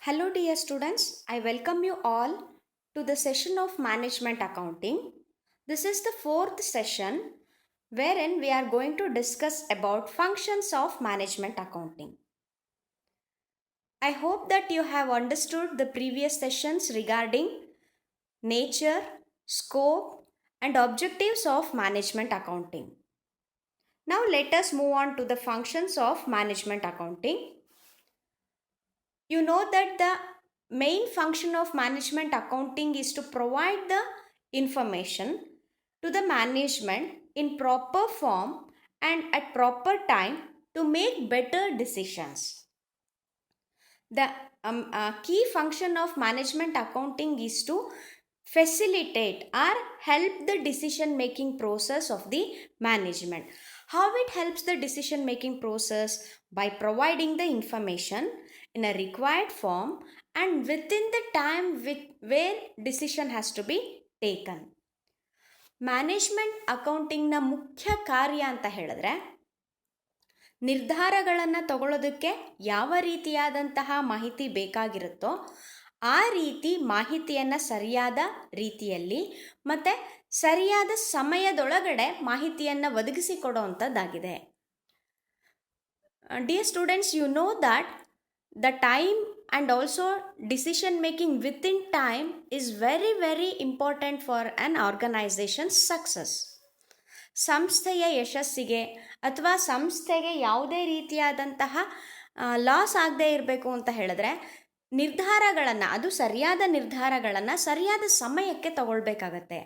Hello, dear students. I welcome you all to the session of Management Accounting. This is the fourth session wherein we are going to discuss about functions of Management Accounting. I hope that you have understood the previous sessions regarding nature, scope, and objectives of Management Accounting. Now, let us move on to the functions of Management Accounting. You know that the main function of management accounting is to provide the information to the management in proper form and at proper time to make better decisions. The key function of management accounting is to facilitate or help the decision making process of the management. How it helps the decision making process? By providing the information in a required form and within the time where decision has to be taken. Management ಅಕೌಂಟಿಂಗ್ನ ಮುಖ್ಯ ಕಾರ್ಯ ಅಂತ ಹೇಳಿದ್ರೆ ನಿರ್ಧಾರಗಳನ್ನು ತಗೊಳ್ಳೋದಕ್ಕೆ ಯಾವ ರೀತಿಯಾದಂತಹ ಮಾಹಿತಿ ಬೇಕಾಗಿರುತ್ತೋ ಆ ರೀತಿ ಮಾಹಿತಿಯನ್ನು ಸರಿಯಾದ ರೀತಿಯಲ್ಲಿ ಮತ್ತು ಸರಿಯಾದ ಸಮಯದೊಳಗಡೆ ಮಾಹಿತಿಯನ್ನು ಒದಗಿಸಿಕೊಡುವಂಥದ್ದಾಗಿದೆ. Dear students, you know that the time and also decision making within time is very important for an organization's success. ಸಂಸ್ಥೆಯ ಯಶಸ್ಸಿಗೆ ಅಥವಾ ಸಂಸ್ಥೆಗೆ ಯಾವುದೇ ರೀತಿಯಾದಂತಹ ಲಾಸ್ ಆಗದೆ ಇರಬೇಕು ಅಂತ ಹೇಳಿದ್ರೆ ನಿರ್ಧಾರಗಳನ್ನು, ಅದು ಸರಿಯಾದ ನಿರ್ಧಾರಗಳನ್ನು ಸರಿಯಾದ ಸಮಯಕ್ಕೆ ತಗೊಳ್ಬೇಕಾಗತ್ತೆ.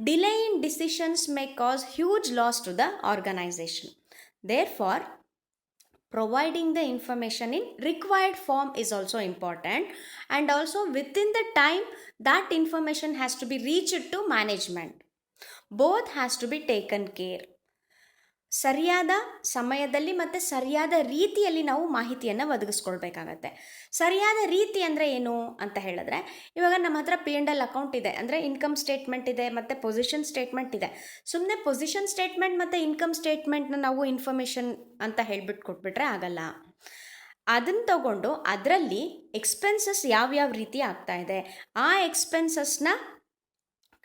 Delay in decisions may cause huge loss to the organisation. Therefore, providing the information in required form is also important, and also within the time that information has to be reached to management. Both has to be taken care. ಸರಿಯಾದ ಸಮಯದಲ್ಲಿ ಮತ್ತು ಸರಿಯಾದ ರೀತಿಯಲ್ಲಿ ನಾವು ಮಾಹಿತಿಯನ್ನು ಒದಗಿಸ್ಕೊಳ್ಬೇಕಾಗತ್ತೆ. ಸರಿಯಾದ ರೀತಿ ಅಂದರೆ ಏನು ಅಂತ ಹೇಳಿದ್ರೆ, ಇವಾಗ ನಮ್ಮ ಹತ್ರ P&L ಅಕೌಂಟ್ ಇದೆ, ಅಂದರೆ ಇನ್ಕಮ್ ಸ್ಟೇಟ್ಮೆಂಟ್ ಇದೆ ಮತ್ತು ಪೊಸಿಷನ್ ಸ್ಟೇಟ್ಮೆಂಟ್ ಇದೆ. ಸುಮ್ಮನೆ ಪೊಸಿಷನ್ ಸ್ಟೇಟ್ಮೆಂಟ್ ಮತ್ತು ಇನ್ಕಮ್ ಸ್ಟೇಟ್ಮೆಂಟ್ನ ನಾವು ಇನ್ಫಾರ್ಮೇಷನ್ ಅಂತ ಹೇಳ್ಬಿಟ್ಟು ಕೊಟ್ಬಿಟ್ರೆ ಆಗಲ್ಲ. ಅದನ್ನು ತಗೊಂಡು ಅದರಲ್ಲಿ ಎಕ್ಸ್ಪೆನ್ಸಸ್ ಯಾವ್ಯಾವ ರೀತಿ ಆಗ್ತಾ ಇದೆ, ಆ ಎಕ್ಸ್ಪೆನ್ಸಸ್ನ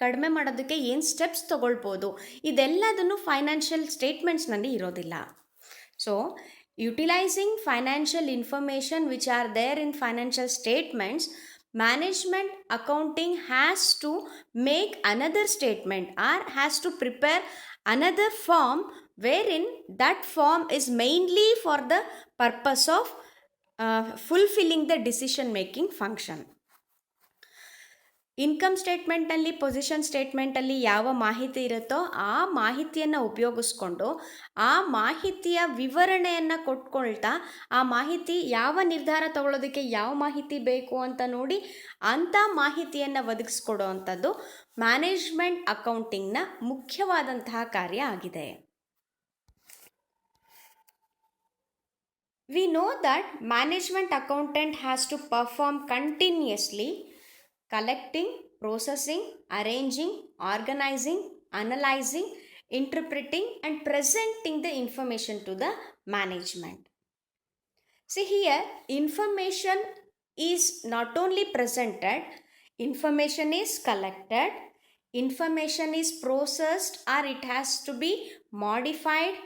ಕಡಿಮೆ ಮಾಡೋದಕ್ಕೆ ಏನು ಸ್ಟೆಪ್ಸ್ ತೊಗೊಳ್ಬೋದು, ಇದೆಲ್ಲದನ್ನು ಫೈನಾನ್ಷಿಯಲ್ ಸ್ಟೇಟ್ಮೆಂಟ್ಸ್ನಲ್ಲಿ ಇರೋದಿಲ್ಲ. So utilising financial information which are there in financial statements, management accounting has to make another statement or has to prepare another form wherein that form is mainly for the purpose of fulfilling the decision making function. Income ಸ್ಟೇಟ್ಮೆಂಟಲ್ಲಿ, position ಸ್ಟೇಟ್ಮೆಂಟಲ್ಲಿ ಯಾವ ಮಾಹಿತಿ ಇರುತ್ತೋ ಆ ಮಾಹಿತಿಯನ್ನು ಉಪಯೋಗಿಸ್ಕೊಂಡು ಆ ಮಾಹಿತಿಯ ವಿವರಣೆಯನ್ನು ಕೊಟ್ಕೊಳ್ತಾ ಆ ಮಾಹಿತಿ ಯಾವ ನಿರ್ಧಾರ ತಗೊಳ್ಳೋದಕ್ಕೆ ಯಾವ ಮಾಹಿತಿ ಬೇಕು ಅಂತ ನೋಡಿ ಅಂಥ ಮಾಹಿತಿಯನ್ನು ಒದಗಿಸ್ಕೊಡೋ ಅಂಥದ್ದು ಮ್ಯಾನೇಜ್ಮೆಂಟ್ ಅಕೌಂಟಿಂಗ್ನ ಮುಖ್ಯವಾದಂತಹ ಕಾರ್ಯ ಆಗಿದೆ. We know that management accountant has to perform continuously collecting, processing, arranging, organizing, analyzing, interpreting and presenting the information to the management. See here, information is not only presented, information is collected, information is processed, or it has to be modified,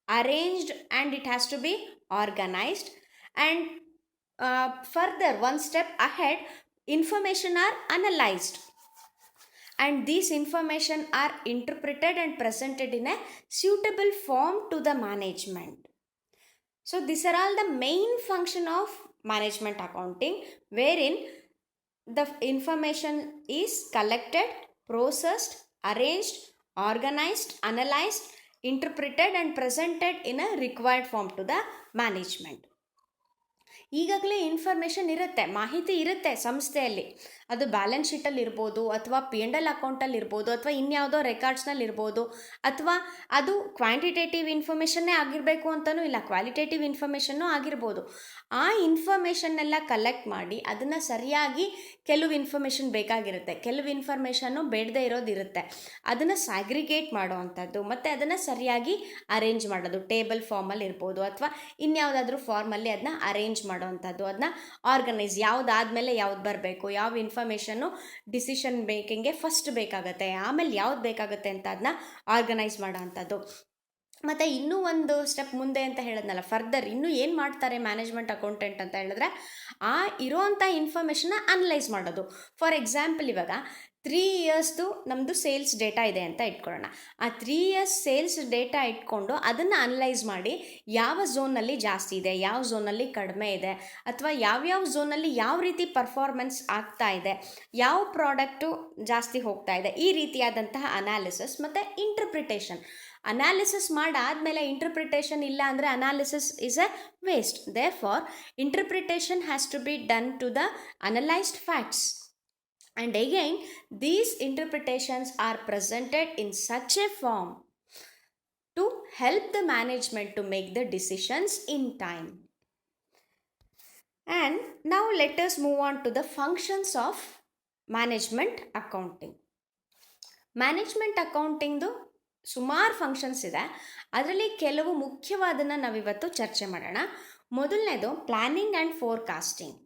arranged, and it has to be organized. And further, one step ahead, information are analyzed, and these information are interpreted and presented in a suitable form to the management. So these are all the main function of management accounting, wherein the information is collected, processed, arranged, organized, analyzed, interpreted and presented in a required form to the management. ಈಗಾಗಲೇ information ಇರುತ್ತೆ, ಮಾಹಿತಿ ಇರುತ್ತೆ ಸಂಸ್ಥೆಯಲ್ಲಿ. ಅದು balance ಶೀಟಲ್ಲಿ ಇರ್ಬೋದು, ಅಥವಾ P&L ಅಕೌಂಟಲ್ಲಿ ಇರ್ಬೋದು, ಅಥವಾ ಇನ್ಯಾವುದೋ ರೆಕಾರ್ಡ್ಸ್ನಲ್ಲಿ ಇರ್ಬೋದು, ಅಥವಾ ಅದು ಕ್ವಾಂಟಿಟೇಟಿವ್ ಇನ್ಫಾರ್ಮೇಷನ್ನೇ ಆಗಿರಬೇಕು ಅಂತಲೂ ಇಲ್ಲ, ಕ್ವಾಲಿಟೇಟಿವ್ ಇನ್ಫಾರ್ಮೇಷನ್ನೂ ಆಗಿರ್ಬೋದು. ಆ ಇನ್ಫಾರ್ಮೇಷನ್ನೆಲ್ಲ ಕಲೆಕ್ಟ್ ಮಾಡಿ ಅದನ್ನು ಸರಿಯಾಗಿ, ಕೆಲವು ಇನ್ಫಾರ್ಮೇಷನ್ ಬೇಕಾಗಿರುತ್ತೆ, ಕೆಲವು ಇನ್ಫಾರ್ಮೇಷನ್ನು ಬೇಡದೇ ಇರೋದಿರುತ್ತೆ, ಅದನ್ನು ಸ್ಯಾಗ್ರಿಗೇಟ್ ಮಾಡೋ ಅಂಥದ್ದು ಮತ್ತು ಅದನ್ನು ಸರಿಯಾಗಿ ಅರೇಂಜ್ ಮಾಡೋದು. ಟೇಬಲ್ ಫಾರ್ಮಲ್ಲಿ ಇರ್ಬೋದು ಅಥವಾ ಇನ್ಯಾವುದಾದ್ರೂ ಫಾರ್ಮಲ್ಲಿ ಅದನ್ನ ಅರೇಂಜ್ ಮಾಡೋವಂಥದ್ದು, ಅದನ್ನ ಆರ್ಗನೈಸ್, ಯಾವುದಾದ್ಮೇಲೆ ಯಾವ್ದು ಬರಬೇಕು, ಯಾವ ಇನ್ಫಾರ್ಮೇಷನ್ನು ಡಿಸಿಷನ್ ಮೇಕಿಂಗ್ಗೆ ಫಸ್ಟ್ ಬೇಕಾಗುತ್ತೆ, ಆಮೇಲೆ ಯಾವ್ದು ಬೇಕಾಗುತ್ತೆ ಅಂತ ಅದನ್ನ ಆರ್ಗನೈಸ್ ಮಾಡೋ ಅಂಥದ್ದು. ಮತ್ತು ಇನ್ನೂ ಒಂದು ಸ್ಟೆಪ್ ಮುಂದೆ ಅಂತ ಹೇಳಿದ್ನಲ್ಲ, ಫರ್ದರ್ ಇನ್ನೂ ಏನು ಮಾಡ್ತಾರೆ ಮ್ಯಾನೇಜ್ಮೆಂಟ್ ಅಕೌಂಟೆಂಟ್ ಅಂತ ಹೇಳಿದ್ರೆ, ಆ ಇರೋವಂಥ ಇನ್ಫಾರ್ಮೇಷನ್ನ ಅನಲೈಸ್ ಮಾಡೋದು. ಫಾರ್ ಎಕ್ಸಾಂಪಲ್, ಇವಾಗ 3 ಇಯರ್ಸ್ದು ನಮ್ಮದು ಸೇಲ್ಸ್ ಡೇಟಾ ಇದೆ ಅಂತ ಇಟ್ಕೊಳ್ಳೋಣ. ಆ 3 ಇಯರ್ಸ್ ಸೇಲ್ಸ್ ಡೇಟಾ ಇಟ್ಕೊಂಡು ಅದನ್ನು ಅನಲೈಸ್ ಮಾಡಿ ಯಾವ ಝೋನಲ್ಲಿ ಜಾಸ್ತಿ ಇದೆ, ಯಾವ ಝೋನಲ್ಲಿ ಕಡಿಮೆ ಇದೆ, ಅಥವಾ ಯಾವ್ಯಾವ ಝೋನಲ್ಲಿ ಯಾವ ರೀತಿ ಪರ್ಫಾರ್ಮೆನ್ಸ್ ಆಗ್ತಾ ಇದೆ, ಯಾವ ಪ್ರಾಡಕ್ಟು ಜಾಸ್ತಿ ಹೋಗ್ತಾ ಇದೆ, ಈ ರೀತಿಯಾದಂತಹ ಅನಾಲಿಸಿಸ್ ಮತ್ತು ಇಂಟರ್ಪ್ರಿಟೇಷನ್. ಅನಾಲಿಸಿಸ್ ಮಾಡಾದಮೇಲೆ ಇಂಟರ್ಪ್ರಿಟೇಷನ್ ಇಲ್ಲ ಅಂದರೆ analysis is a waste. Therefore interpretation has to be done to the analysed facts. And again, these interpretations are presented in such a form to help the management to make the decisions in time. And now let us move on to the functions of management accounting. Management accounting ದು ಸುಮಾರು functions ಇದೆ. ಅದರಲ್ಲಿ ಕೆಲವು ಮುಖ್ಯವಾದನ್ನು ನಾವಿವತ್ತು ಚರ್ಚೆ ಮಾಡೋಣ. ಮೊದಲನೇದು planning and forecasting.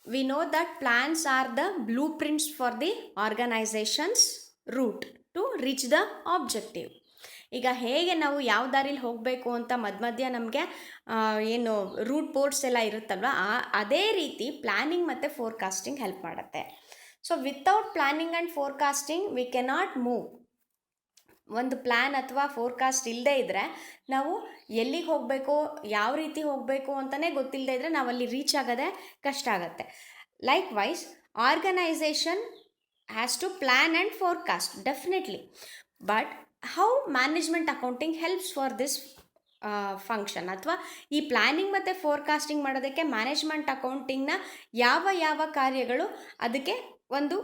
We know that plans are the blueprints for the organization's route to reach the objective. ಈಗ ಹೇಗೆ ನಾವು ಯಾವ ದಾರಿಲಿ ಹೋಗಬೇಕು ಅಂತ ಮಧ್ಯ ನಮಗೆ ಏನು ರೂಟ್ ಬೋರ್ಡ್ಸ್ ಎಲ್ಲ ಇರುತ್ತಲ್ವ, ಅದೇ ರೀತಿ ಪ್ಲ್ಯಾನಿಂಗ್ ಮತ್ತು ಫೋರ್ಕಾಸ್ಟಿಂಗ್ ಹೆಲ್ಪ್ ಮಾಡುತ್ತೆ. So without planning and forecasting we cannot move. ಒಂದು ಪ್ಲ್ಯಾನ್ ಅಥವಾ ಫೋರ್ಕಾಸ್ಟ್ ಇಲ್ಲದೆ ಇದ್ದರೆ ನಾವು ಎಲ್ಲಿಗೆ ಹೋಗಬೇಕು, ಯಾವ ರೀತಿ ಹೋಗಬೇಕು ಅಂತಲೇ ಗೊತ್ತಿಲ್ಲದೆ ಇದ್ದರೆ ನಾವು ಅಲ್ಲಿ ರೀಚ್ ಆಗೋದೇ ಕಷ್ಟ ಆಗುತ್ತೆ. Likewise organisation has to plan and forecast definitely. But how management accounting helps for this function, ಅಥವಾ ಈ ಪ್ಲ್ಯಾನಿಂಗ್ ಮತ್ತು ಫೋರ್ಕಾಸ್ಟಿಂಗ್ ಮಾಡೋದಕ್ಕೆ ಮ್ಯಾನೇಜ್ಮೆಂಟ್ ಅಕೌಂಟಿಂಗ್ನ ಯಾವ ಯಾವ ಕಾರ್ಯಗಳು ಅದಕ್ಕೆ ಒಂದು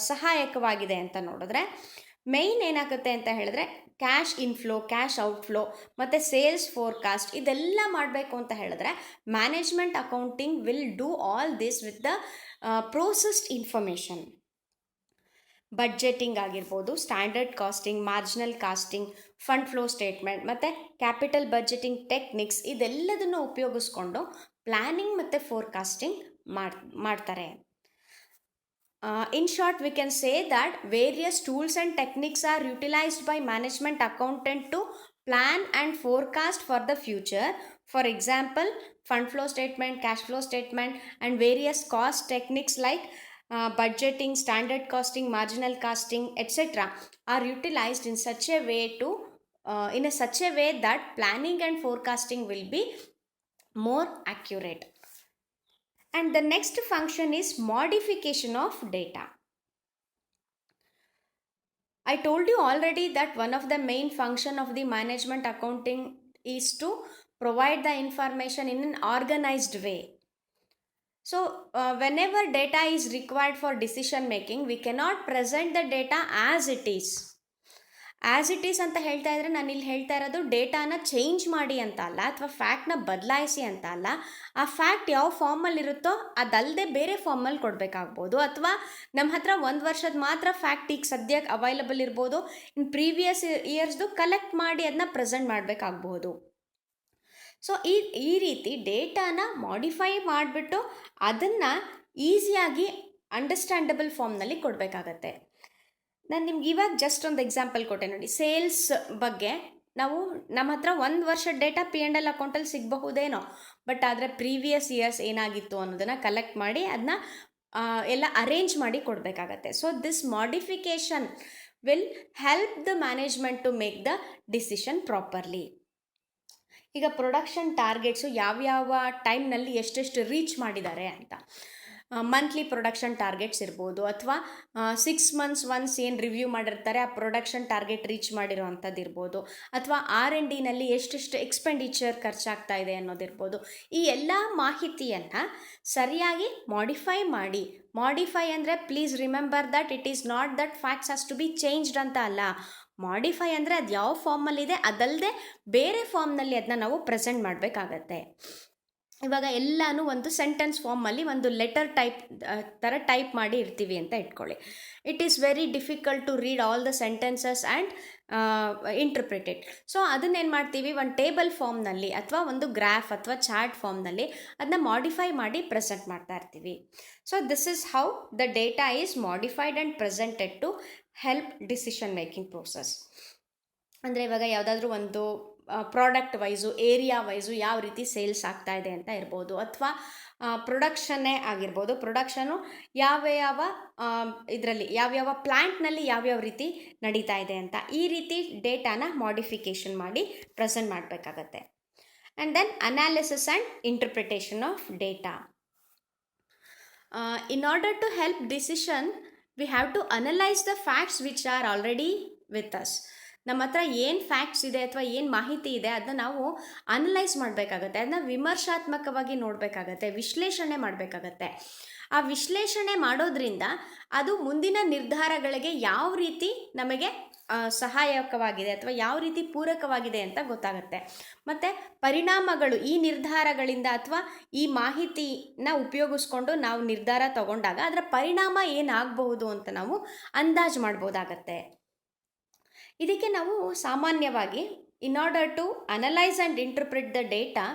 ಸಹಾಯಕವಾಗಿದೆ ಅಂತ ನೋಡಿದ್ರೆ, ಮೇಯ್ನ್ ಏನಾಗುತ್ತೆ ಅಂತ ಹೇಳಿದ್ರೆ ಕ್ಯಾಶ್ ಇನ್ಫ್ಲೋ, ಕ್ಯಾಶ್ ಔಟ್ಫ್ಲೋ ಮತ್ತು ಸೇಲ್ಸ್ ಫೋರ್ಕಾಸ್ಟ್ ಇದೆಲ್ಲ ಮಾಡಬೇಕು ಅಂತ ಹೇಳಿದ್ರೆ management accounting will do all this with the processed information. Budgeting ಆಗಿರ್ಬೋದು, standard costing, marginal costing, fund flow statement ಮತ್ತು ಕ್ಯಾಪಿಟಲ್ ಬಡ್ಜೆಟಿಂಗ್ ಟೆಕ್ನಿಕ್ಸ್ ಇದೆಲ್ಲದನ್ನು ಉಪಯೋಗಿಸ್ಕೊಂಡು ಪ್ಲ್ಯಾನಿಂಗ್ ಮತ್ತು ಫೋರ್ಕಾಸ್ಟಿಂಗ್ ಮಾಡ್ತಾರೆ. In short, we can say that various tools and techniques are utilized by management accountant to plan and forecast for the future. For example, fund flow statement, cash flow statement, and various cost techniques like budgeting, standard costing, marginal costing, etc. are utilized in such a way such a way that planning and forecasting will be more accurate. And the next function is modification of data. I told you already that one of the main function of the management accounting is to provide the information in an organized way. So whenever data is required for decision making, we cannot present the data as it is. As it is ಅಂತ ಹೇಳ್ತಾ ಇದ್ರೆ ನಾನು ಇಲ್ಲಿ ಹೇಳ್ತಾ ಇರೋದು ಡೇಟಾನ change ಮಾಡಿ ಅಂತ ಅಲ್ಲ, ಅಥವಾ ಫ್ಯಾಕ್ಟ್ನ ಬದಲಾಯಿಸಿ ಅಂತ ಅಲ್ಲ. ಆ ಫ್ಯಾಕ್ಟ್ ಯಾವ ಫಾರ್ಮಲ್ಲಿರುತ್ತೋ ಅದಲ್ಲದೆ ಬೇರೆ ಫಾರ್ಮಲ್ಲಿ ಕೊಡಬೇಕಾಗ್ಬೋದು, ಅಥವಾ ನಮ್ಮ ಹತ್ರ 1 ವರ್ಷದ ಮಾತ್ರ ಫ್ಯಾಕ್ಟ್ ಈಗ ಸದ್ಯಕ್ಕೆ ಅವೈಲಬಲ್ ಇರ್ಬೋದು, ಇನ್ನು ಪ್ರೀವಿಯಸ್ ಇಯರ್ಸ್ದು ಕಲೆಕ್ಟ್ ಮಾಡಿ ಅದನ್ನ ಪ್ರೆಸೆಂಟ್ ಮಾಡಬೇಕಾಗ್ಬೋದು. ಸೊ ಈ ರೀತಿ ಡೇಟಾನ ಮಾಡಿಫೈ ಮಾಡಿಬಿಟ್ಟು ಅದನ್ನು ಈಸಿಯಾಗಿ ಅಂಡರ್ಸ್ಟ್ಯಾಂಡಬಲ್ ಫಾರ್ಮ್ನಲ್ಲಿ ಕೊಡಬೇಕಾಗತ್ತೆ. ನಾನು ನಿಮ್ಗೆ ಇವಾಗ ಜಸ್ಟ್ ಒಂದು ಎಕ್ಸಾಂಪಲ್ ಕೊಟ್ಟೆ ನೋಡಿ. ಸೇಲ್ಸ್ ಬಗ್ಗೆ ನಾವು ನಮ್ಮ ಹತ್ರ 1 ವರ್ಷದ ಡೇಟಾ P&L ಅಕೌಂಟಲ್ಲಿ ಸಿಗಬಹುದೇನೋ, ಬಟ್ ಆದರೆ ಪ್ರೀವಿಯಸ್ ಇಯರ್ಸ್ ಏನಾಗಿತ್ತು ಅನ್ನೋದನ್ನು ಕಲೆಕ್ಟ್ ಮಾಡಿ ಅದನ್ನ ಎಲ್ಲ ಅರೇಂಜ್ ಮಾಡಿ ಕೊಡಬೇಕಾಗತ್ತೆ. So this modification will help the management to make the decision properly. ಈಗ ಪ್ರೊಡಕ್ಷನ್ ಟಾರ್ಗೆಟ್ಸು ಯಾವ್ಯಾವ ಟೈಮ್ನಲ್ಲಿ ಎಷ್ಟೆಷ್ಟು ರೀಚ್ ಮಾಡಿದ್ದಾರೆ ಅಂತ, ಮಂತ್ಲಿ ಪ್ರೊಡಕ್ಷನ್ ಟಾರ್ಗೆಟ್ಸ್ ಇರ್ಬೋದು, ಅಥವಾ 6 months ಒನ್ಸ್ ಏನು ರಿವ್ಯೂ ಮಾಡಿರ್ತಾರೆ ಆ ಪ್ರೊಡಕ್ಷನ್ ಟಾರ್ಗೆಟ್ ರೀಚ್ ಮಾಡಿರೋ ಅಂಥದ್ದು ಇರ್ಬೋದು, ಅಥವಾ R&Dನಲ್ಲಿ ಎಷ್ಟೆಷ್ಟು ಎಕ್ಸ್ಪೆಂಡಿಚರ್ ಖರ್ಚಾಗ್ತಾ ಇದೆ ಅನ್ನೋದಿರ್ಬೋದು. ಈ ಎಲ್ಲ ಮಾಹಿತಿಯನ್ನು ಸರಿಯಾಗಿ ಮಾಡಿಫೈ ಅಂದರೆ please remember that it is not that facts has to be changed ಅಂತ ಅಲ್ಲ. ಮಾಡಿಫೈ ಅಂದರೆ ಅದು ಯಾವ ಫಾರ್ಮಲ್ಲಿದೆ ಅದಲ್ಲದೆ ಬೇರೆ ಫಾರ್ಮ್ನಲ್ಲಿ ಅದನ್ನ ನಾವು ಪ್ರೆಸೆಂಟ್ ಮಾಡಬೇಕಾಗತ್ತೆ. ಇವಾಗ ಎಲ್ಲನೂ ಒಂದು ಸೆಂಟೆನ್ಸ್ ಫಾರ್ಮಲ್ಲಿ ಒಂದು ಲೆಟರ್ ಟೈಪ್ ಥರ ಟೈಪ್ ಮಾಡಿ ಇರ್ತೀವಿ ಅಂತ ಇಟ್ಕೊಳ್ಳಿ. It is very difficult to read all the sentences and interpret it. So ಅದನ್ನೇನು ಮಾಡ್ತೀವಿ, ಒಂದು ಟೇಬಲ್ ಫಾರ್ಮ್ನಲ್ಲಿ ಅಥವಾ ಒಂದು ಗ್ರಾಫ್ ಅಥವಾ ಚಾರ್ಟ್ ಫಾರ್ಮ್ನಲ್ಲಿ ಅದನ್ನ ಮಾಡಿಫೈ ಮಾಡಿ ಪ್ರೆಸೆಂಟ್ ಮಾಡ್ತಾ ಇರ್ತೀವಿ. So this is how the data is modified and presented to help decision making process. ಅಂದರೆ ಇವಾಗ ಯಾವುದಾದ್ರೂ ಒಂದು ಪ್ರಾಡಕ್ಟ್ ವೈಸು, ಏರಿಯಾ ವೈಸು ಯಾವ ರೀತಿ ಸೇಲ್ಸ್ ಆಗ್ತಾ ಇದೆ ಅಂತ ಇರ್ಬೋದು, ಅಥವಾ ಪ್ರೊಡಕ್ಷನ್ನೇ ಆಗಿರ್ಬೋದು. ಪ್ರೊಡಕ್ಷನು ಯಾವ ಇದರಲ್ಲಿ ಯಾವ್ಯಾವ ಪ್ಲ್ಯಾಂಟ್ನಲ್ಲಿ ಯಾವ್ಯಾವ ರೀತಿ ನಡೀತಾ ಇದೆ ಅಂತ, ಈ ರೀತಿ ಡೇಟಾನ ಮಾಡಿಫಿಕೇಷನ್ ಮಾಡಿ ಪ್ರೆಸೆಂಟ್ ಮಾಡಬೇಕಾಗತ್ತೆ. And then analysis and interpretation of data. In order to help decision, we have to analyze the facts which are already with us. ನಮ್ಮ ಹತ್ರ ಏನು ಫ್ಯಾಕ್ಟ್ಸ್ ಇದೆ ಅಥವಾ ಏನು ಮಾಹಿತಿ ಇದೆ ಅದನ್ನ ನಾವು ಅನಲೈಸ್ ಮಾಡಬೇಕಾಗತ್ತೆ, ಅದನ್ನ ವಿಮರ್ಶಾತ್ಮಕವಾಗಿ ನೋಡಬೇಕಾಗತ್ತೆ, ವಿಶ್ಲೇಷಣೆ ಮಾಡಬೇಕಾಗತ್ತೆ. ಆ ವಿಶ್ಲೇಷಣೆ ಮಾಡೋದ್ರಿಂದ ಅದು ಮುಂದಿನ ನಿರ್ಧಾರಗಳಿಗೆ ಯಾವ ರೀತಿ ನಮಗೆ ಸಹಾಯಕವಾಗಿದೆ ಅಥವಾ ಯಾವ ರೀತಿ ಪೂರಕವಾಗಿದೆ ಅಂತ ಗೊತ್ತಾಗುತ್ತೆ. ಮತ್ತು ಪರಿಣಾಮಗಳು ಈ ನಿರ್ಧಾರಗಳಿಂದ ಅಥವಾ ಈ ಮಾಹಿತಿನ ಉಪಯೋಗಿಸ್ಕೊಂಡು ನಾವು ನಿರ್ಧಾರ ತಗೊಂಡಾಗ ಅದರ ಪರಿಣಾಮ ಏನಾಗಬಹುದು ಅಂತ ನಾವು ಅಂದಾಜು ಮಾಡ್ಬೋದಾಗತ್ತೆ. ಇದಕ್ಕೆ ನಾವು ಸಾಮಾನ್ಯವಾಗಿ in order to analyse and interpret the data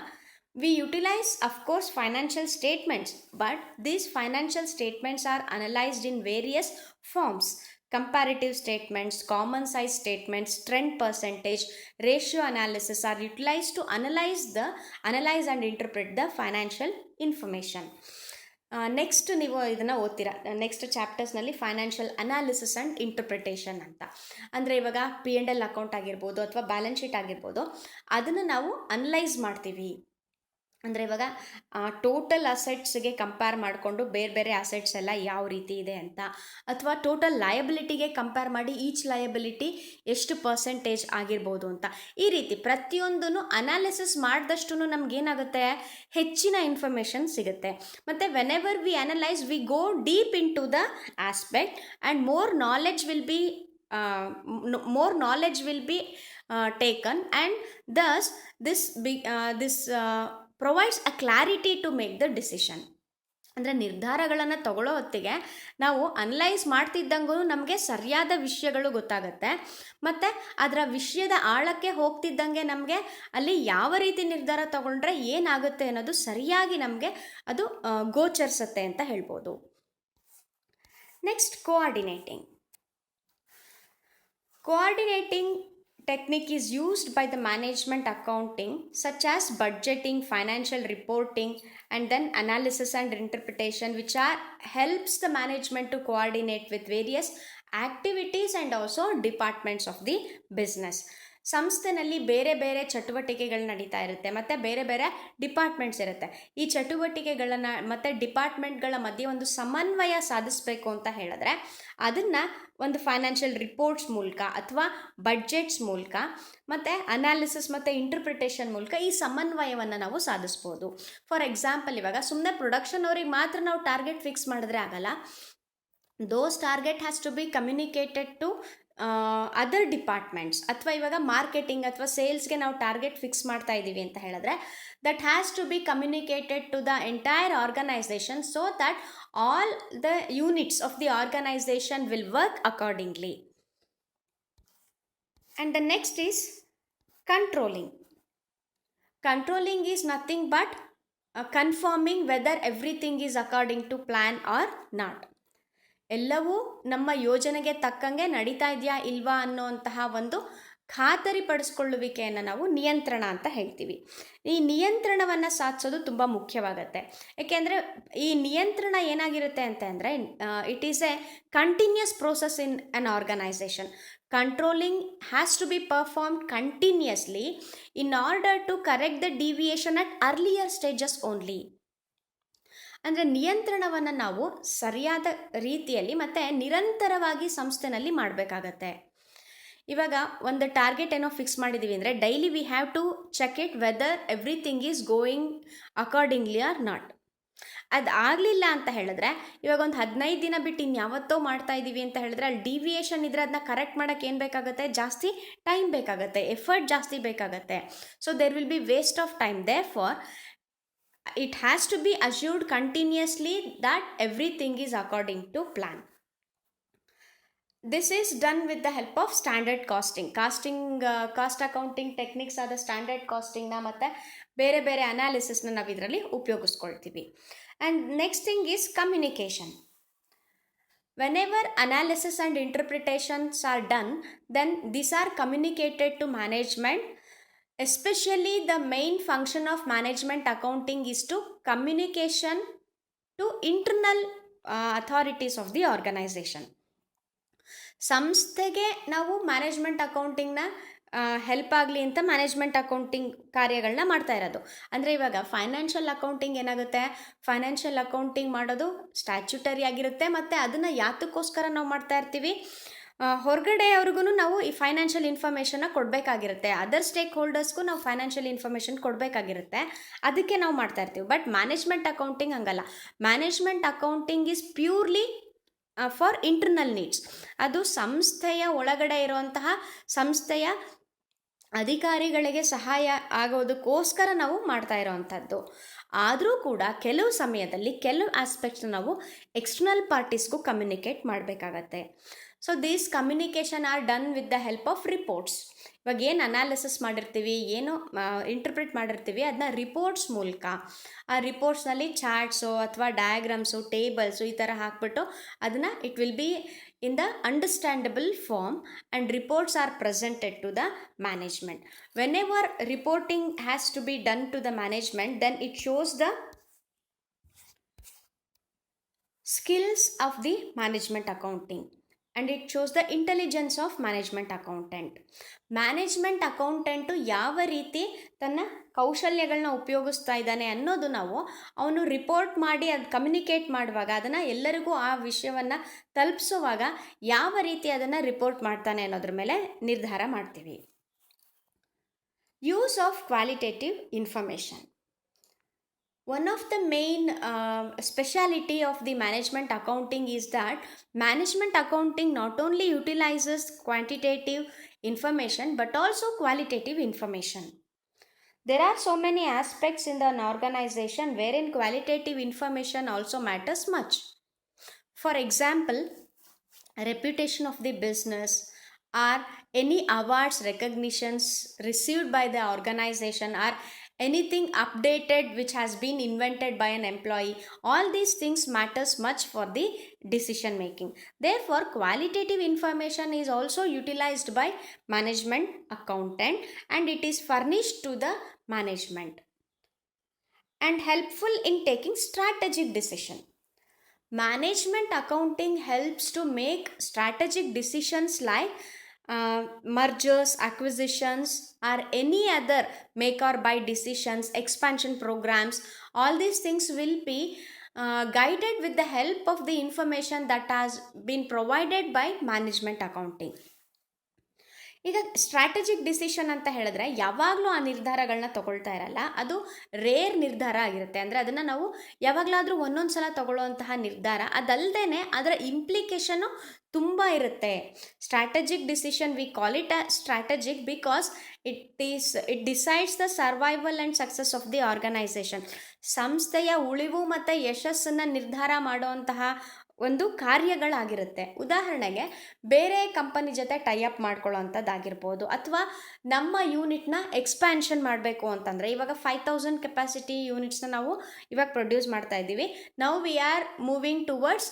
we utilize of course financial statements, but these financial statements are analyzed in various forms. Comparative statements, common size statements, trend percentage, ratio analysis are utilized to analyze and interpret the financial information. Next ನೀವು ಇದನ್ನು ಓದ್ತೀರಾ, next ಚಾಪ್ಟರ್ಸ್ನಲ್ಲಿ financial analysis and interpretation ಅಂತ. ಅಂದರೆ ಇವಾಗ P&L account ಆಗಿರ್ಬೋದು ಅಥವಾ balance sheet ಆಗಿರ್ಬೋದು, ಅದನ್ನು ನಾವು ಅನಲೈಸ್ ಮಾಡ್ತೀವಿ. ಅಂದರೆ ಇವಾಗ ಟೋಟಲ್ ಅಸೆಟ್ಸ್ಗೆ ಕಂಪೇರ್ ಮಾಡಿಕೊಂಡು ಬೇರೆ ಬೇರೆ ಅಸೆಟ್ಸ್ ಎಲ್ಲ ಯಾವ ರೀತಿ ಇದೆ ಅಂತ, ಅಥವಾ ಟೋಟಲ್ ಲಯಬಿಲಿಟಿಗೆ ಕಂಪೇರ್ ಮಾಡಿ ಈಚ್ ಲಯಬಿಲಿಟಿ ಎಷ್ಟು ಪರ್ಸೆಂಟೇಜ್ ಆಗಿರ್ಬೋದು ಅಂತ, ಈ ರೀತಿ ಪ್ರತಿಯೊಂದನ್ನು ಅನಾಲಿಸಿಸ್ ಮಾಡಿದಷ್ಟು ನಮಗೇನಾಗುತ್ತೆ, ಹೆಚ್ಚಿನ ಇನ್ಫಾರ್ಮೇಷನ್ ಸಿಗುತ್ತೆ. ಮತ್ತು whenever we analyse we go deep into the aspect and more knowledge will be taken, and thus this provides a clarity to make the decision. ಅಂದರೆ ನಿರ್ಧಾರಗಳನ್ನು ತಗೊಳ್ಳೋ ಹೊತ್ತಿಗೆ ನಾವು ಅನಲೈಸ್ ಮಾಡ್ತಿದ್ದಂಗೂ ನಮಗೆ ಸರಿಯಾದ ವಿಷಯಗಳು ಗೊತ್ತಾಗುತ್ತೆ, ಮತ್ತು ಅದರ ವಿಷಯದ ಆಳಕ್ಕೆ ಹೋಗ್ತಿದ್ದಂಗೆ ನಮಗೆ ಅಲ್ಲಿ ಯಾವ ರೀತಿ ನಿರ್ಧಾರ ತಗೊಂಡ್ರೆ ಏನಾಗುತ್ತೆ ಅನ್ನೋದು ಸರಿಯಾಗಿ ನಮಗೆ ಅದು ಗೋಚರಿಸುತ್ತೆ ಅಂತ ಹೇಳ್ಬೋದು. Next, coordinating technique is used by the management accounting such as budgeting, financial reporting, and then analysis and interpretation, which helps the management to coordinate with various activities and also departments of the business. ಸಂಸ್ಥೆನಲ್ಲಿ ಬೇರೆ ಬೇರೆ ಚಟುವಟಿಕೆಗಳು ನಡೀತಾ ಇರುತ್ತೆ, ಮತ್ತು ಬೇರೆ ಬೇರೆ departments ಇರುತ್ತೆ. ಈ ಚಟುವಟಿಕೆಗಳನ್ನು ಮತ್ತು ಡಿಪಾರ್ಟ್ಮೆಂಟ್ಗಳ ಮಧ್ಯೆ ಒಂದು ಸಮನ್ವಯ ಸಾಧಿಸಬೇಕು ಅಂತ ಹೇಳಿದ್ರೆ ಅದನ್ನು ಒಂದು ಫೈನಾನ್ಷಿಯಲ್ ರಿಪೋರ್ಟ್ಸ್ ಮೂಲಕ ಅಥವಾ ಬಡ್ಜೆಟ್ಸ್ ಮೂಲಕ ಮತ್ತು ಅನಾಲಿಸಿಸ್ ಮತ್ತು ಇಂಟರ್ಪ್ರಿಟೇಷನ್ ಮೂಲಕ ಈ ಸಮನ್ವಯವನ್ನು ನಾವು ಸಾಧಿಸ್ಬೋದು. ಫಾರ್ ಎಕ್ಸಾಂಪಲ್, ಇವಾಗ ಸುಮ್ಮನೆ ಪ್ರೊಡಕ್ಷನ್ ಅವ್ರಿಗೆ ಮಾತ್ರ ನಾವು ಟಾರ್ಗೆಟ್ ಫಿಕ್ಸ್ ಮಾಡಿದ್ರೆ ಆಗಲ್ಲ. Those target has to be communicated to other departments. ಅಥವಾ ಇವಾಗ ಮಾರ್ಕೆಟಿಂಗ್ ಅಥವಾ ಸೇಲ್ಸ್ಗೆ ನಾವು ಟಾರ್ಗೆಟ್ ಫಿಕ್ಸ್ ಮಾಡ್ತಾ ಇದ್ದೀವಿ ಅಂತ ಹೇಳಿದ್ರೆ that has to be communicated to the entire organisation so that all the units of the organisation will work accordingly. And the next is controlling. Controlling is nothing but confirming whether everything is according to plan or not. ಎಲ್ಲವೂ ನಮ್ಮ ಯೋಜನೆಗೆ ತಕ್ಕಂಗೆ ನಡೀತಾ ಇದೆಯಾ ಇಲ್ವಾ ಅನ್ನೋಂತಹ ಒಂದು ಖಾತರಿಪಡಿಸ್ಕೊಳ್ಳುವಿಕೆಯನ್ನು ನಾವು ನಿಯಂತ್ರಣ ಅಂತ ಹೇಳ್ತೀವಿ. ಈ ನಿಯಂತ್ರಣವನ್ನು ಸಾಧಿಸೋದು ತುಂಬ ಮುಖ್ಯವಾಗುತ್ತೆ. ಏಕೆಂದರೆ ಈ ನಿಯಂತ್ರಣ ಏನಾಗಿರುತ್ತೆ ಅಂತಂದರೆ it is a continuous process in an organisation. Controlling has to be performed continuously in order to correct the deviation at earlier stages only. ಅಂದರೆ ನಿಯಂತ್ರಣವನ್ನು ನಾವು ಸರಿಯಾದ ರೀತಿಯಲ್ಲಿ ಮತ್ತು ನಿರಂತರವಾಗಿ ಸಂಸ್ಥೆನಲ್ಲಿ ಮಾಡಬೇಕಾಗತ್ತೆ. ಇವಾಗ ಒಂದು ಟಾರ್ಗೆಟ್ ಏನೋ ಫಿಕ್ಸ್ ಮಾಡಿದ್ದೀವಿ ಅಂದರೆ daily we have to check it whether everything is going accordingly or not. ಅದು ಆಗಲಿಲ್ಲ ಅಂತ ಹೇಳಿದ್ರೆ ಇವಾಗ ಒಂದು 15 ದಿನ ಬಿಟ್ಟು ಇನ್ಯಾವತ್ತೋ ಮಾಡ್ತಾ ಇದ್ದೀವಿ ಅಂತ ಹೇಳಿದ್ರೆ ಅಲ್ಲಿ ಡಿವಿಯೇಷನ್ ಇದ್ದರೆ ಅದನ್ನ ಕರೆಕ್ಟ್ ಮಾಡೋಕ್ಕೆ ಏನು ಬೇಕಾಗುತ್ತೆ, ಜಾಸ್ತಿ ಟೈಮ್ ಬೇಕಾಗುತ್ತೆ, ಎಫರ್ಟ್ ಜಾಸ್ತಿ ಬೇಕಾಗುತ್ತೆ. So there will be waste of time. Therefore It has to be assured continuously that everything is according to plan. This is done with the help of standard cost accounting techniques ಆದ standard ಕಾಸ್ಟಿಂಗ್ನ ಮತ್ತು ಬೇರೆ ಬೇರೆ ಅನಾಲಿಸಿಸ್ನ ನಾವು ಇದರಲ್ಲಿ ಉಪಯೋಗಿಸ್ಕೊಳ್ತೀವಿ. And next thing is communication. Whenever analysis and interpretations are done, then these are communicated to management. Especially the main function of management accounting is to communication to internal authorities of the organization. ಸಂಸ್ಥೆಗೆ ನಾವು management ಅಕೌಂಟಿಂಗ್ನ help ಆಗಲಿ ಅಂತ management accounting ಕಾರ್ಯಗಳನ್ನ ಮಾಡ್ತಾ ಇರೋದು. ಅಂದರೆ ಇವಾಗ financial accounting ಏನಾಗುತ್ತೆ, ಫೈನಾನ್ಷಿಯಲ್ ಅಕೌಂಟಿಂಗ್ ಮಾಡೋದು ಸ್ಟ್ಯಾಚ್ಯುಟರಿ ಆಗಿರುತ್ತೆ, ಮತ್ತು ಅದನ್ನು ಯಾತಕ್ಕೋಸ್ಕರ ನಾವು ಮಾಡ್ತಾ ಇರ್ತೀವಿ, ಹೊರಗಡೆಯವ್ರಿಗೂ ನಾವು ಈ ಫೈನಾನ್ಷಿಯಲ್ ಇನ್ಫಾರ್ಮೇಷನ್ನ ಕೊಡಬೇಕಾಗಿರುತ್ತೆ, ಅದರ್ ಸ್ಟೇಕ್ ಹೋಲ್ಡರ್ಸ್ಗೂ ನಾವು ಫೈನಾನ್ಷಿಯಲ್ ಇನ್ಫಾರ್ಮೇಷನ್ ಕೊಡಬೇಕಾಗಿರುತ್ತೆ, ಅದಕ್ಕೆ ನಾವು ಮಾಡ್ತಾ ಇರ್ತೀವಿ. ಬಟ್ ಮ್ಯಾನೇಜ್ಮೆಂಟ್ ಅಕೌಂಟಿಂಗ್ ಹಂಗಲ್ಲ. Management accounting is purely for internal needs. ಅದು ಸಂಸ್ಥೆಯ ಒಳಗಡೆ ಇರುವಂತಹ ಸಂಸ್ಥೆಯ ಅಧಿಕಾರಿಗಳಿಗೆ ಸಹಾಯ ಆಗೋದಕ್ಕೋಸ್ಕರ ನಾವು ಮಾಡ್ತಾ ಇರೋವಂಥದ್ದು. ಆದರೂ ಕೂಡ ಕೆಲವು ಸಮಯದಲ್ಲಿ ಕೆಲವು ಆಸ್ಪೆಕ್ಟ್ಸ್ನ ನಾವು ಎಕ್ಸ್ಟರ್ನಲ್ ಪಾರ್ಟೀಸ್ಗೂ ಕಮ್ಯುನಿಕೇಟ್ ಮಾಡಬೇಕಾಗತ್ತೆ. So these communication are done with the help of reports. ಇವಾಗ ಏನು ಅನಾಲಿಸಿಸ್ ಮಾಡಿರ್ತೀವಿ, ಏನು ಇಂಟರ್ಪ್ರಿಟ್ ಮಾಡಿರ್ತೀವಿ, ಅದನ್ನ ರಿಪೋರ್ಟ್ಸ್ ಮೂಲಕ, ಆ ರಿಪೋರ್ಟ್ಸ್ನಲ್ಲಿ ಚಾರ್ಟ್ಸು ಅಥವಾ ಡಯಾಗ್ರಾಮ್ಸು, ಟೇಬಲ್ಸು ಈ ಥರ ಹಾಕ್ಬಿಟ್ಟು ಅದನ್ನು it will be in the understandable form and reports are presented to the management. Whenever reporting has to be done to the management, then it shows the skills of the management accounting and it shows the intelligence of management accountant. Management accountant ಯಾವ ರೀತಿ ತನ್ನ ಕೌಶಲ್ಯಗಳನ್ನ ಉಪಯೋಗಿಸ್ತಾ ಇದ್ದಾನೆ ಅನ್ನೋದು ನಾವು ಅವನು report ಮಾಡಿ ಅದು ಕಮ್ಯುನಿಕೇಟ್ ಮಾಡುವಾಗ, ಅದನ್ನು ಎಲ್ಲರಿಗೂ ಆ ವಿಷಯವನ್ನು ತಲುಪಿಸುವಾಗ ಯಾವ ರೀತಿ ಅದನ್ನು ರಿಪೋರ್ಟ್ ಮಾಡ್ತಾನೆ ಅನ್ನೋದ್ರ ಮೇಲೆ ನಿರ್ಧಾರ ಮಾಡ್ತೀವಿ. Use of qualitative information. One of the main speciality of the management accounting is that management accounting not only utilizes quantitative information but also qualitative information. There are so many aspects in an organization wherein qualitative information also matters much. For example, reputation of the business or any awards, recognitions received by the organization or anything updated which has been invented by an employee, all these things matters much for the decision making. Therefore qualitative information is also utilized by management accountant and it is furnished to the management and helpful in taking strategic decision. Management accounting helps to make strategic decisions like mergers, acquisitions or any other make or buy decisions, expansion programs. All these things will be guided with the help of the information that has been provided by management accounting. ಈಗ strategic decision ಅಂತ ಹೇಳಿದ್ರೆ ಯಾವಾಗಲೂ ಆ ನಿರ್ಧಾರಗಳನ್ನ ತಗೊಳ್ತಾ ಇರಲ್ಲ, ಅದು rare ನಿರ್ಧಾರ ಆಗಿರುತ್ತೆ. ಅಂದರೆ ಅದನ್ನು ನಾವು ಯಾವಾಗಲಾದರೂ ಒಂದೊಂದು ಸಲ ತಗೊಳ್ಳುವಂತಹ ನಿರ್ಧಾರ, ಅದಲ್ಲದೆ ಅದರ ಇಂಪ್ಲಿಕೇಶನ್ನು ತುಂಬ ಇರುತ್ತೆ. Strategic decision we call it a strategic because it decides the survival and success of the organisation. ಸಂಸ್ಥೆಯ ಉಳಿವು ಮತ್ತು ಯಶಸ್ಸನ್ನು ನಿರ್ಧಾರ ಮಾಡುವಂತಹ ಒಂದು ಕಾರ್ಯಗಳಾಗಿರುತ್ತೆ. ಉದಾಹರಣೆಗೆ ಬೇರೆ ಕಂಪನಿ ಜೊತೆ ಟೈಅಪ್ ಮಾಡ್ಕೊಳ್ಳೋವಂಥದ್ದಾಗಿರ್ಬೋದು, ಅಥವಾ ನಮ್ಮ ಯೂನಿಟ್ನ ಎಕ್ಸ್ಪ್ಯಾನ್ಷನ್ ಮಾಡಬೇಕು ಅಂತಂದರೆ, ಇವಾಗ 5000 ಕೆಪಾಸಿಟಿ ಯೂನಿಟ್ಸ್ನ ನಾವು ಇವಾಗ ಪ್ರೊಡ್ಯೂಸ್ ಮಾಡ್ತಾ ಇದ್ದೀವಿ. Now we are moving towards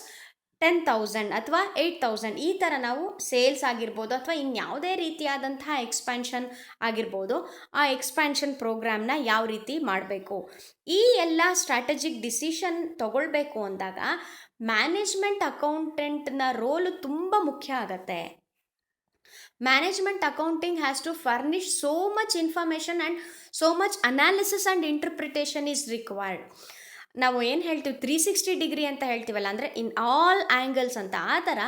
10,000 ಅಥವಾ 8,000 ಈ ಥರ ನಾವು ಸೇಲ್ಸ್ ಆಗಿರ್ಬೋದು ಅಥವಾ ಇನ್ಯಾವುದೇ ರೀತಿಯಾದಂತಹ ಎಕ್ಸ್ಪ್ಯಾನ್ಷನ್ ಆಗಿರ್ಬೋದು, ಆ ಎಕ್ಸ್ಪ್ಯಾನ್ಷನ್ ಪ್ರೋಗ್ರಾಮ್ನ ಯಾವ ರೀತಿ ಮಾಡಬೇಕು, ಈ ಎಲ್ಲ ಸ್ಟ್ರಾಟಜಿಕ್ ಡಿಸಿಷನ್ ತಗೊಳ್ಬೇಕು ಅಂದಾಗ ಮ್ಯಾನೇಜ್ಮೆಂಟ್ ಅಕೌಂಟೆಂಟ್ನ ರೋಲು ತುಂಬ ಮುಖ್ಯ ಆಗತ್ತೆ. Management accounting has to furnish so much information and so much analysis and interpretation is required. ನಾವು ಏನು ಹೇಳ್ತೀವಿ 360 ಡಿಗ್ರಿ ಅಂತ ಹೇಳ್ತೀವಲ್ಲ, ಅಂದರೆ ಇನ್ ಆಲ್ ಆ್ಯಂಗಲ್ಸ್ ಅಂತ, ಆ ಥರ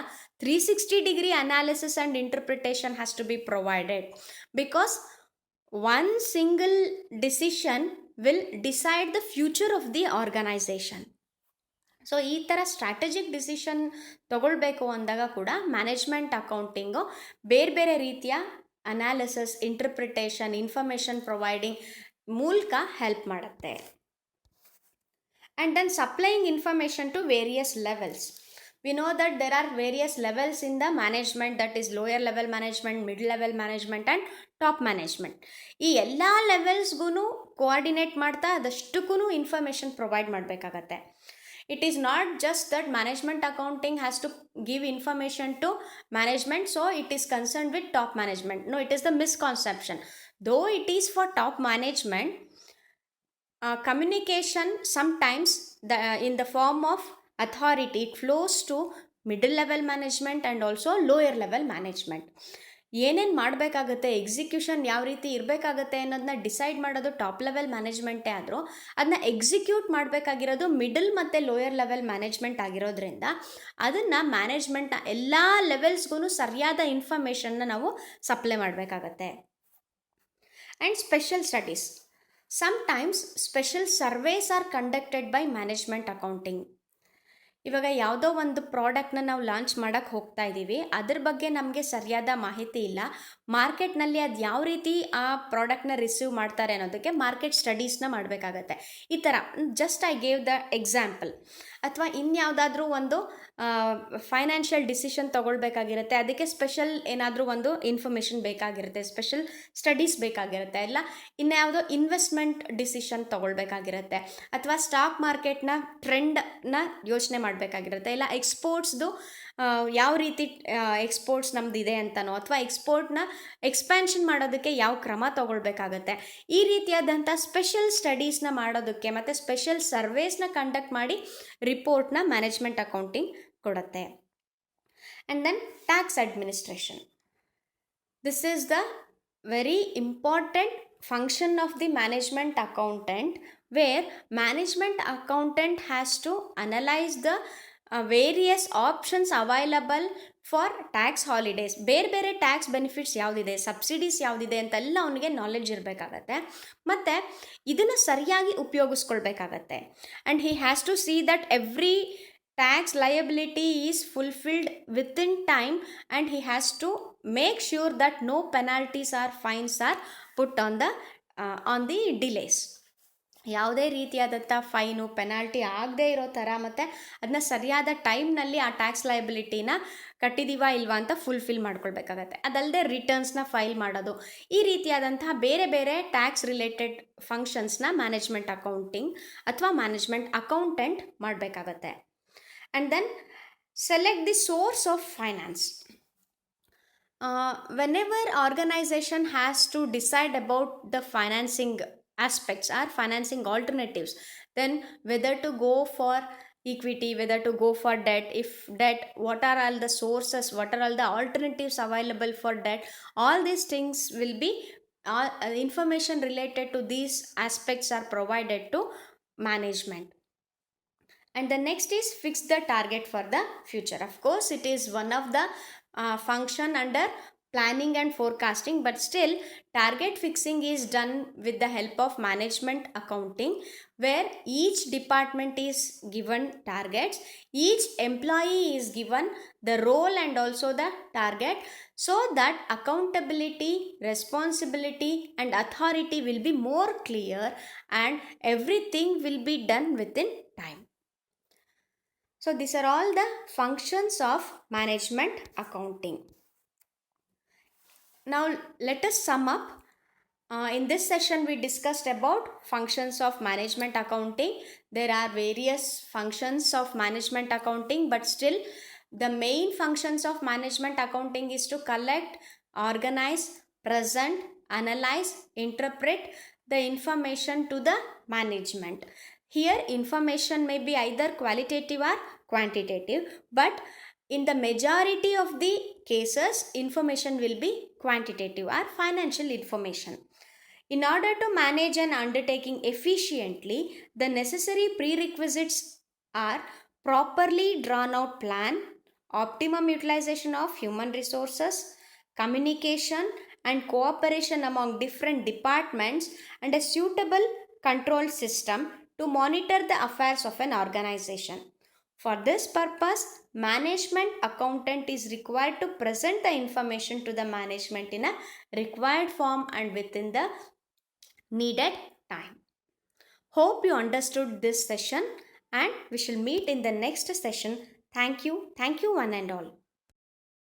360 degree analysis and interpretation has to be provided because one single decision will decide the future of the organisation. So ಈ ಥರ ಸ್ಟ್ರಾಟಜಿಕ್ ಡಿಸಿಷನ್ ತಗೊಳ್ಬೇಕು ಅಂದಾಗ ಕೂಡ ಮ್ಯಾನೇಜ್ಮೆಂಟ್ ಅಕೌಂಟಿಂಗು ಬೇರೆ ಬೇರೆ ರೀತಿಯ ಅನಾಲಿಸಿಸ್, ಇಂಟರ್ಪ್ರಿಟೇಷನ್, ಇನ್ಫಾರ್ಮೇಷನ್ ಪ್ರೊವೈಡಿಂಗ್ ಮೂಲಕ ಹೆಲ್ಪ್ ಮಾಡುತ್ತೆ. and then supplying information to various levels. We know that there are various levels in the management, that is lower level management, mid level management and top management. ಈ ಎಲ್ಲ ಲೆವೆಲ್ಸ್ಗೂ coordinate ಮಾಡ್ತಾ ಅದಷ್ಟಕ್ಕೂ information provide ಮಾಡಬೇಕಾಗತ್ತೆ. It is not just that management accounting has to give information to management, so it is concern with top management. No, it is the misconception. Though it is for top management, communication sometimes in the form of authority, it flows to middle level management and also lower level management. ಏನೇನು ಮಾಡಬೇಕಾಗತ್ತೆ, execution ಯಾವ ರೀತಿ ಇರಬೇಕಾಗತ್ತೆ ಅನ್ನೋದನ್ನ decide ಮಾಡೋದು top level ಮ್ಯಾನೇಜ್ಮೆಂಟೇ ಆದರೂ ಅದನ್ನ execute ಮಾಡಬೇಕಾಗಿರೋದು ಮಿಡಲ್ ಮತ್ತು ಲೋಯರ್ ಲೆವೆಲ್ ಮ್ಯಾನೇಜ್ಮೆಂಟ್ ಆಗಿರೋದ್ರಿಂದ ಅದನ್ನು ಮ್ಯಾನೇಜ್ಮೆಂಟ್ನ ಎಲ್ಲ ಲೆವೆಲ್ಸ್ಗೂ ಸರಿಯಾದ ಇನ್ಫಾರ್ಮೇಷನ್ನ ನಾವು ಸಪ್ಲೈ ಮಾಡಬೇಕಾಗತ್ತೆ. And special studies. Sometimes special surveys are conducted by management accounting. ಇವಾಗ ಯಾವುದೋ ಒಂದು ಪ್ರಾಡಕ್ಟ್ನ ನಾವು ಲಾಂಚ್ ಮಾಡೋಕ್ಕೆ ಹೋಗ್ತಾ ಇದ್ದೀವಿ, ಅದ್ರ ಬಗ್ಗೆ ನಮಗೆ ಸರಿಯಾದ ಮಾಹಿತಿ ಇಲ್ಲ, ಮಾರ್ಕೆಟ್ನಲ್ಲಿ ಅದು ಯಾವ ರೀತಿ ಆ ಪ್ರಾಡಕ್ಟ್ನ ರಿಸೀವ್ ಮಾಡ್ತಾರೆ ಅನ್ನೋದಕ್ಕೆ ಮಾರ್ಕೆಟ್ ಸ್ಟಡೀಸ್ನ ಮಾಡಬೇಕಾಗತ್ತೆ. ಈ ಥರ just I gave the example. ಅಥವಾ ಇನ್ಯಾವುದಾದ್ರೂ ಒಂದು ಫೈನಾನ್ಷಿಯಲ್ ಡಿಸಿಷನ್ ತೊಗೊಳ್ಬೇಕಾಗಿರುತ್ತೆ, ಅದಕ್ಕೆ ಸ್ಪೆಷಲ್ ಏನಾದರೂ ಒಂದು ಇನ್ಫಾರ್ಮೇಷನ್ ಬೇಕಾಗಿರುತ್ತೆ, ಸ್ಪೆಷಲ್ ಸ್ಟಡೀಸ್ ಬೇಕಾಗಿರುತ್ತೆ. ಇಲ್ಲ ಇನ್ಯಾವುದೋ ಇನ್ವೆಸ್ಟ್ಮೆಂಟ್ ಡಿಸಿಷನ್ ತೊಗೊಳ್ಬೇಕಾಗಿರುತ್ತೆ, ಅಥವಾ ಸ್ಟಾಕ್ ಮಾರ್ಕೆಟ್ನ ಟ್ರೆಂಡ್ನ ಯೋಚನೆ ಮಾಡಬೇಕಾಗಿರುತ್ತೆ, ಇಲ್ಲ ಎಕ್ಸ್ಪೋರ್ಟ್ಸ್ದು ಯಾವ ರೀತಿ ಎಕ್ಸ್ಪೋರ್ಟ್ಸ್ ನಮ್ದು ಇದೆ ಅಂತನೋ, ಅಥವಾ ಎಕ್ಸ್ಪೋರ್ಟ್ನ ಎಕ್ಸ್ಪ್ಯಾನ್ಷನ್ ಮಾಡೋದಕ್ಕೆ ಯಾವ ಕ್ರಮ ತೊಗೊಳ್ಬೇಕಾಗತ್ತೆ. ಈ ರೀತಿಯಾದಂಥ ಸ್ಪೆಷಲ್ ಸ್ಟಡೀಸ್ನ ಮಾಡೋದಕ್ಕೆ ಮತ್ತು ಸ್ಪೆಷಲ್ ಸರ್ವೇಸ್ನ ಕಂಡಕ್ಟ್ ಮಾಡಿ ರಿಪೋರ್ಟ್ನ ಮ್ಯಾನೇಜ್ಮೆಂಟ್ ಅಕೌಂಟಿಂಗ್ ಕೊಡುತ್ತೆ. And then tax administration. This is the very important function of the management accountant, where management accountant has to analyze the various options available for tax holidays. ಬೇರೆ ಬೇರೆ tax benefits ಯಾವುದಿದೆ, subsidies ಯಾವುದಿದೆ ಅಂತೆಲ್ಲ ಅವನಿಗೆ knowledge ಇರಬೇಕಾಗತ್ತೆ, ಮತ್ತು ಇದನ್ನು ಸರಿಯಾಗಿ ಉಪಯೋಗಿಸ್ಕೊಳ್ಬೇಕಾಗತ್ತೆ. And he has to see that every tax liability is fulfilled within time, and he has to make sure that no penalties or fines are put on the delays. ಯಾವುದೇ ರೀತಿಯಾದಂಥ ಫೈನು ಪೆನಾಲ್ಟಿ ಆಗದೇ ಇರೋ ಥರ ಮತ್ತು ಅದನ್ನ ಸರಿಯಾದ ಟೈಮ್ನಲ್ಲಿ ಆ ಟ್ಯಾಕ್ಸ್ ಲಯಬಿಲಿಟಿನ ಕಟ್ಟಿದೀವಾ ಇಲ್ವಾ ಅಂತ ಫುಲ್ಫಿಲ್ ಮಾಡ್ಕೊಳ್ಬೇಕಾಗತ್ತೆ. ಅದಲ್ಲದೆ ರಿಟರ್ನ್ಸ್ನ ಫೈಲ್ ಮಾಡೋದು, ಈ ರೀತಿಯಾದಂತಹ ಬೇರೆ ಬೇರೆ ಟ್ಯಾಕ್ಸ್ ರಿಲೇಟೆಡ್ ಫಂಕ್ಷನ್ಸ್ನ ಮ್ಯಾನೇಜ್ಮೆಂಟ್ ಅಕೌಂಟಿಂಗ್ ಅಥವಾ ಮ್ಯಾನೇಜ್ಮೆಂಟ್ ಅಕೌಂಟೆಂಟ್ ಮಾಡಬೇಕಾಗತ್ತೆ. And then select the source of finance. Whenever organization has to decide about the financing aspects or financing alternatives, then whether to go for equity, whether to go for debt, if debt, what are all the sources, what are all the alternatives available for debt, all these things will be information related to these aspects are provided to management. And the next is fix the target for the future. Of course, it is one of the function under planning and forecasting, but still target fixing is done with the help of management accounting, where each department is given targets, each employee is given the role and also the target, so that accountability, responsibility and authority will be more clear and everything will be done within time. So these are all the functions of management accounting. Now let us sum up. In this session we discussed about functions of management accounting. There are various functions of management accounting, but still the main functions of management accounting is to collect, organize, present, analyze, interpret the information to the management. Here information may be either qualitative or quantitative, but in the majority of the cases information will be quantitative or financial information. In order to manage an undertaking efficiently, the necessary prerequisites are properly drawn out plan, optimum utilization of human resources, communication and cooperation among different departments, and a suitable control system to monitor the affairs of an organization. For this purpose, management accountant is required to present the information to the management in a required form and within the needed time. Hope you understood this session and we shall meet in the next session. Thank you. Thank you, one and all.